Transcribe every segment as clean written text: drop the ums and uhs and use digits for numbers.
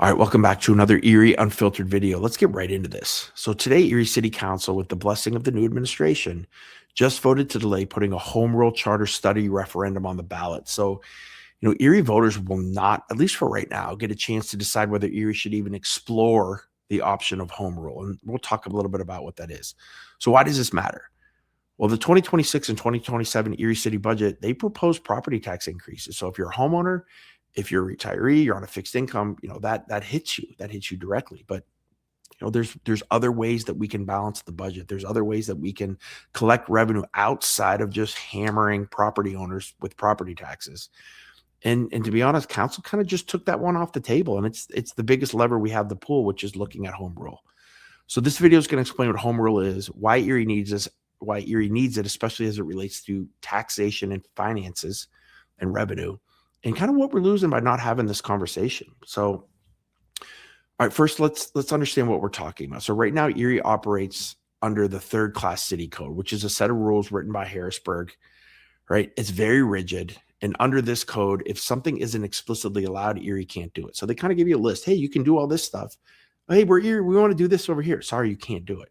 All right, welcome back to another Erie Unfiltered video. Let's get right into this. So today, Erie City Council, with the blessing of the new administration, just voted to delay putting a home rule charter study referendum on the ballot. So, Erie voters will not, at least for right now, get a chance to decide whether Erie should even explore the option of home rule. And we'll talk a little bit about what that is. So why does this matter? Well, the 2026 and 2027 Erie City budget, they propose property tax increases. So if you're a homeowner, if you're a retiree, you're on a fixed income, that hits you. That hits you directly. But there's other ways that we can balance the budget. There's other ways that we can collect revenue outside of just hammering property owners with property taxes. And to be honest, council kind of just took that one off the table. And it's the biggest lever we have to pull, which is looking at home rule. So this video is going to explain what home rule is, why Erie needs this, why Erie needs it, especially as it relates to taxation and finances and revenue, and kind of what we're losing by not having this conversation. So, all right, first let's understand what we're talking about. So right now, Erie operates under the third class city code, which is a set of rules written by Harrisburg, right? It's very rigid. And under this code, if something isn't explicitly allowed, Erie can't do it. So they kind of give you a list. Hey, you can do all this stuff. Hey, we're Erie, we want to do this over here. Sorry, you can't do it.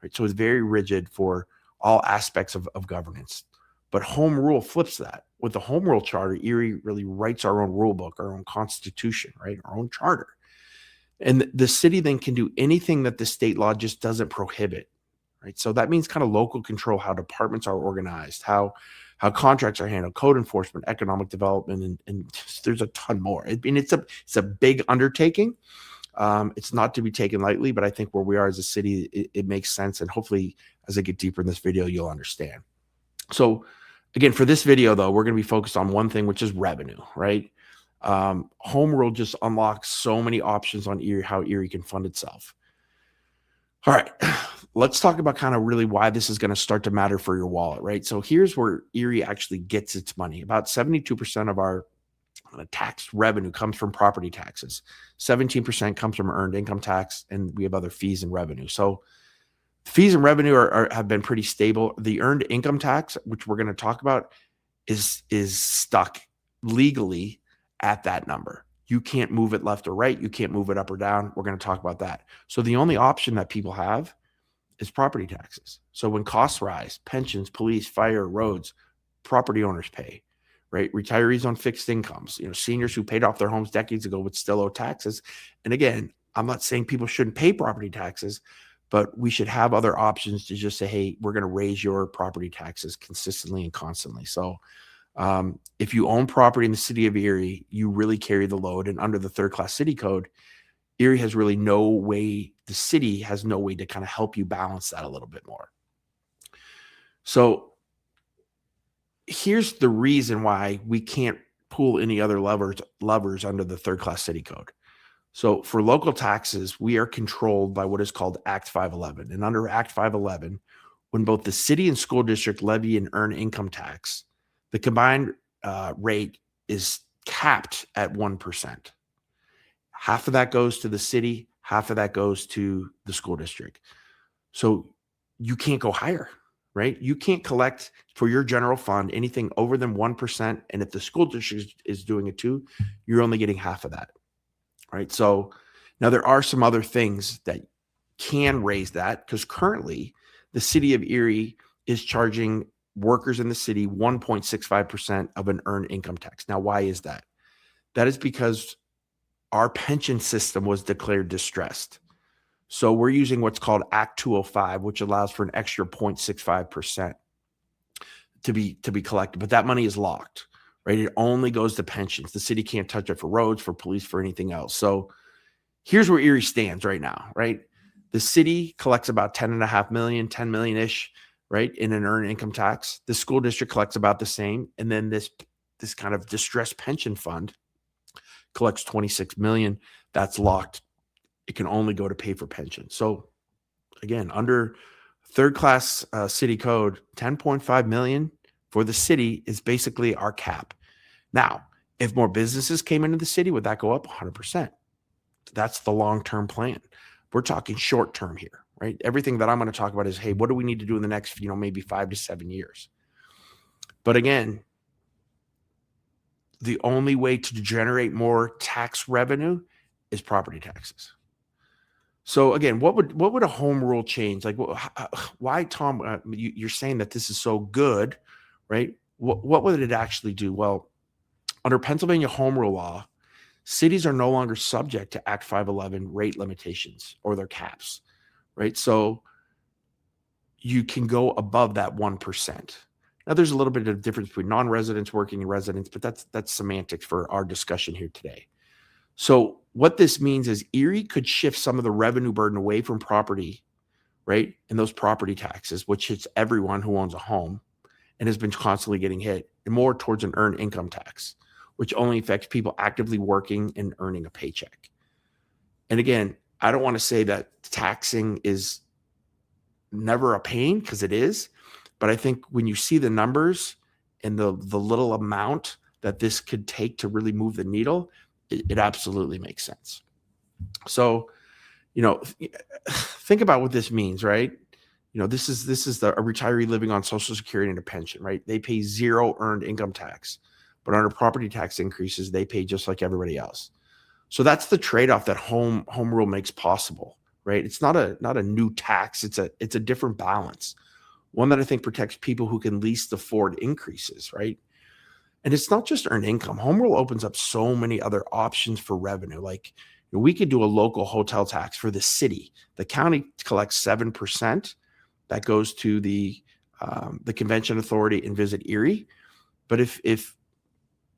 Right? So it's very rigid for all aspects of governance. But home rule flips that. With the home rule charter, Erie really writes our own rule book, our own constitution, right? Our own charter. And the city then can do anything that the state law just doesn't prohibit, right? So that means kind of local control, how departments are organized, how contracts are handled, code enforcement, economic development, and there's a ton more. I mean, it's a big undertaking. It's not to be taken lightly, but I think where we are as a city, it makes sense. And hopefully, as I get deeper in this video, you'll understand. So again, for this video, though, we're going to be focused on one thing, which is revenue, right? Home rule just unlocks so many options on Erie, how Erie can fund itself. All right, let's talk about kind of really why this is going to start to matter for your wallet, right? So here's where Erie actually gets its money. About 72% of our tax revenue comes from property taxes. 17% comes from earned income tax, and we have other fees and revenue. So fees and revenue have been pretty stable. The earned income tax, which we're going to talk about, is stuck legally at that number. You can't move it left or right. You can't move it up or down. We're going to talk about that. So the only option that people have is property taxes. So when costs rise, pensions, police, fire, roads, property owners pay, right? Retirees on fixed incomes, seniors who paid off their homes decades ago would still owe taxes. And again, I'm not saying people shouldn't pay property taxes, but we should have other options to just say, hey, we're going to raise your property taxes consistently and constantly. So if you own property in the city of Erie, you really carry the load. And under the third class city code, Erie has really no way, the city has no way to kind of help you balance that a little bit more. So here's the reason why we can't pull any other levers under the third class city code. So for local taxes, we are controlled by what is called Act 511. And under Act 511, when both the city and school district levy and earn income tax, the combined rate is capped at 1%. Half of that goes to the city, half of that goes to the school district. So you can't go higher, right? You can't collect for your general fund anything over than 1%. And if the school district is doing it too, you're only getting half of that, right? So now there are some other things that can raise that, because currently the city of Erie is charging workers in the city 1.65% of an earned income tax. Now, why is that? That is because our pension system was declared distressed. So we're using what's called Act 205, which allows for an extra 0.65% to be collected. But that money is locked, right? It only goes to pensions. The city can't touch it for roads, for police, for anything else. So here's where Erie stands right now, right? The city collects about 10.5 million, 10 million-ish, right, in an earned income tax. The school district collects about the same. And then this kind of distressed pension fund collects 26 million. That's locked. It can only go to pay for pension. So again, under third class city code, 10.5 million for the city is basically our cap. Now, if more businesses came into the city, would that go up? 100%. That's the long-term plan. We're talking short-term here, right? Everything that I'm going to talk about is, hey, what do we need to do in the next, maybe 5 to 7 years? But again, the only way to generate more tax revenue is property taxes. So again, what would a home rule change? Like, why, Tom? You're saying that this is so good, right? What would it actually do? Well, under Pennsylvania home rule law, cities are no longer subject to Act 511 rate limitations or their caps, right? So you can go above that 1%. Now, there's a little bit of difference between non-residents working and residents, but that's semantics for our discussion here today. So what this means is Erie could shift some of the revenue burden away from property, right? And those property taxes, which hits everyone who owns a home and has been constantly getting hit, and more towards an earned income tax, which only affects people actively working and earning a paycheck. And again, I don't want to say that taxing is never a pain, because it is, but I think when you see the numbers and the little amount that this could take to really move the needle, it absolutely makes sense. So, think about what this means, right? This is a retiree living on Social Security and a pension, right? They pay zero earned income tax, but under property tax increases, they pay just like everybody else. So that's the trade-off that home rule makes possible, right? It's not a new tax. It's a different balance, one that I think protects people who can least afford increases, right? And it's not just earned income. Home rule opens up so many other options for revenue. Like, we could do a local hotel tax for the city. The county collects 7%. That goes to the Convention Authority and Visit Erie. But if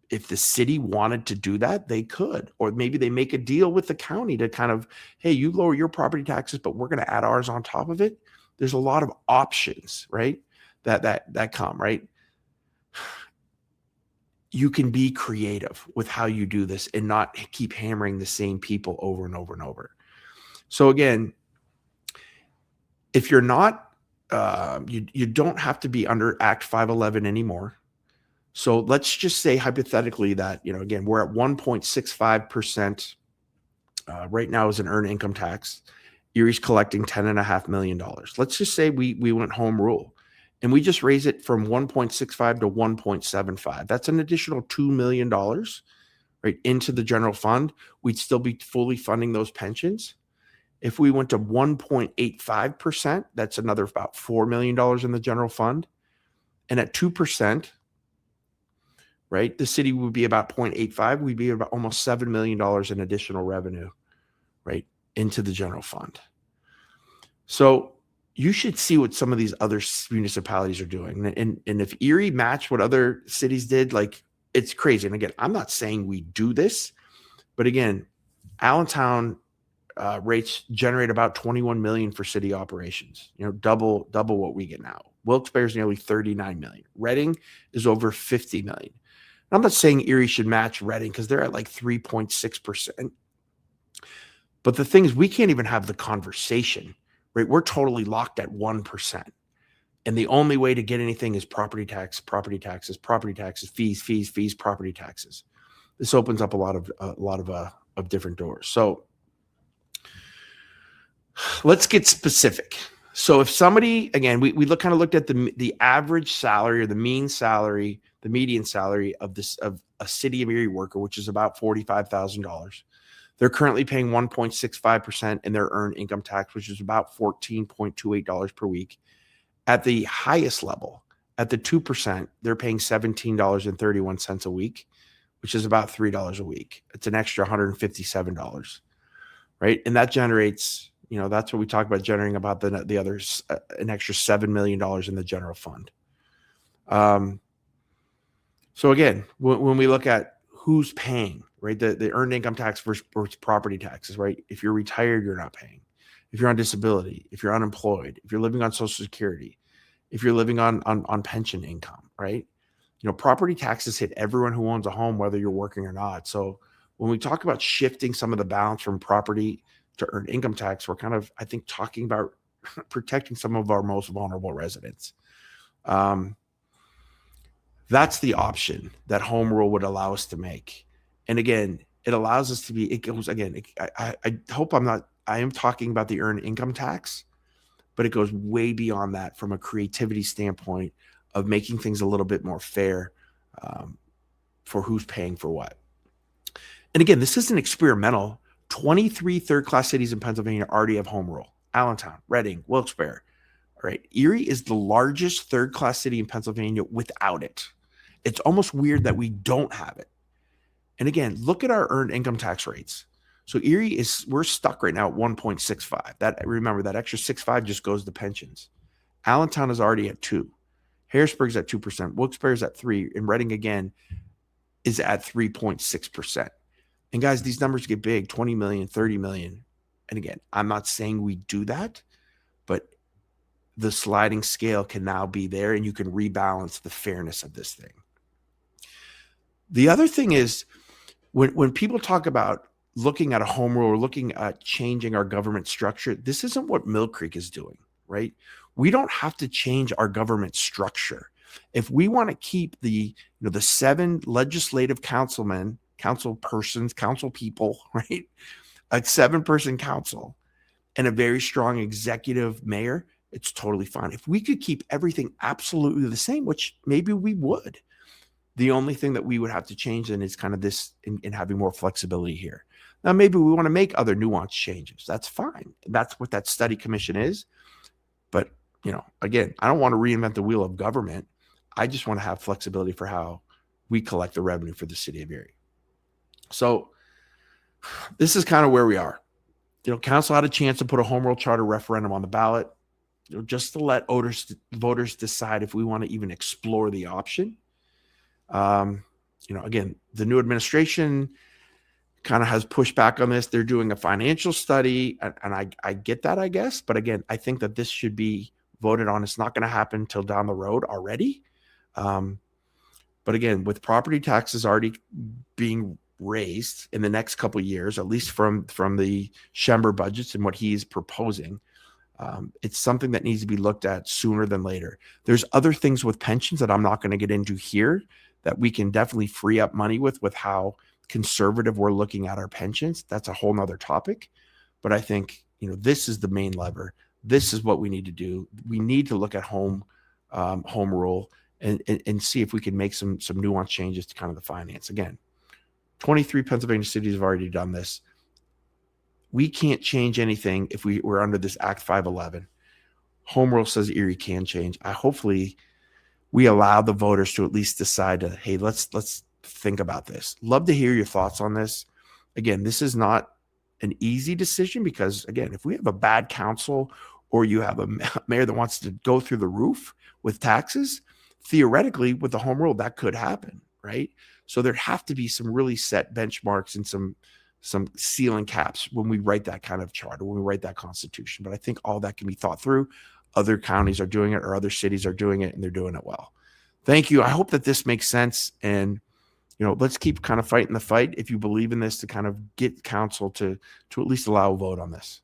the city wanted to do that, they could. Or maybe they make a deal with the county to kind of, hey, you lower your property taxes, but we're going to add ours on top of it. There's a lot of options, right? That come, right? You can be creative with how you do this and not keep hammering the same people over and over and over. So again, if you're not, you don't have to be under Act 511 anymore. So let's just say hypothetically that, again, we're at 1.65% right now as an earned income tax. Erie's collecting $10.5 million. Let's just say we went home rule and we just raise it from 1.65 to 1.75. That's an additional $2 million, right, into the general fund. We'd still be fully funding those pensions. If we went to 1.85%, that's another about $4 million in the general fund. And at 2%, right, the city would be about 0.85. We'd be about almost $7 million in additional revenue, right, into the general fund. So you should see what some of these other municipalities are doing. And if Erie matched what other cities did, like, it's crazy. And again, I'm not saying we do this, but again, Allentown rates generate about 21 million for city operations, double what we get now. Wilkes-Barre is nearly 39 million. Reading is over 50 million. And I'm not saying Erie should match Reading because they're at like 3.6%. But the thing is, we can't even have the conversation, right? We're totally locked at 1%. And the only way to get anything is property taxes, fees, property taxes. This opens up a lot of different doors. So let's get specific. So if somebody, again, we looked at the average salary or the mean salary, the median salary of a city of Erie worker, which is about $45,000. They're currently paying 1.65% in their earned income tax, which is about $14.28 per week. At the highest level, at the 2%, they're paying $17.31 a week, which is about $3 a week. It's an extra $157, right? And that generates, that's what we talk about generating about the others, an extra $7 million in the general fund. So again, when we look at who's paying, right, the earned income tax versus property taxes, right? If you're retired, you're not paying. If you're on disability, if you're unemployed, if you're living on Social Security, if you're living on pension income, right? Property taxes hit everyone who owns a home, whether you're working or not. So when we talk about shifting some of the balance from property to earned income tax, we're kind of, I think, talking about protecting some of our most vulnerable residents. That's the option that home rule would allow us to make. And again, it allows us to be, it goes, again, I hope I am talking about the earned income tax, but it goes way beyond that from a creativity standpoint of making things a little bit more fair for who's paying for what. And again, this isn't experimental. 23 third-class cities in Pennsylvania already have home rule. Allentown, Reading, Wilkes-Barre. All right. Erie is the largest third-class city in Pennsylvania without it. It's almost weird that we don't have it. And again, look at our earned income tax rates. So we're stuck right now at 1.65. Remember, that extra 6.5 just goes to pensions. Allentown is already at 2. Harrisburg's at 2%. Wilkes-Barre's at 3. And Reading, again, is at 3.6%. And guys, these numbers get big, 20 million, 30 million. And again, I'm not saying we do that, but the sliding scale can now be there and you can rebalance the fairness of this thing. The other thing is when people talk about looking at a home rule or looking at changing our government structure, this isn't what Mill Creek is doing, right? We don't have to change our government structure. If we want to keep the 7 legislative councilmen, council persons, council people, right? A 7-person council and a very strong executive mayor, it's totally fine. If we could keep everything absolutely the same, which maybe we would, the only thing that we would have to change then is kind of this in having more flexibility here. Now, maybe we want to make other nuanced changes. That's fine. That's what that study commission is. But, again, I don't want to reinvent the wheel of government. I just want to have flexibility for how we collect the revenue for the city of Erie. So this is kind of where we are. Council had a chance to put a home rule charter referendum on the ballot, just to let voters decide if we want to even explore the option. Again, the new administration kind of has pushed back on this. They're doing a financial study, and I get that, I guess. But again, I think that this should be voted on. It's not going to happen till down the road already. But again, with property taxes already being raised in the next couple of years, at least from the Schember budgets and what he's proposing, it's something that needs to be looked at sooner than later. There's other things with pensions that I'm not going to get into here that we can definitely free up money with how conservative we're looking at our pensions. That's a whole nother topic. But I think, this is the main lever. This is what we need to do. We need to look at home rule and see if we can make some nuanced changes to kind of the finance. Again, 23 Pennsylvania cities have already done this. We can't change anything if we're under this Act 511. Home rule says Erie can change. Hopefully we allow the voters to at least decide to, hey, let's think about this. Love to hear your thoughts on this. Again, this is not an easy decision because, again, if we have a bad council or you have a mayor that wants to go through the roof with taxes, theoretically, with the home rule, that could happen, right? So there have to be some really set benchmarks and some ceiling caps when we write that kind of charter, when we write that constitution. But I think all that can be thought through. Other counties are doing it or other cities are doing it, and they're doing it well. Thank you. I hope that this makes sense. And, let's keep kind of fighting the fight if you believe in this to kind of get council to at least allow a vote on this.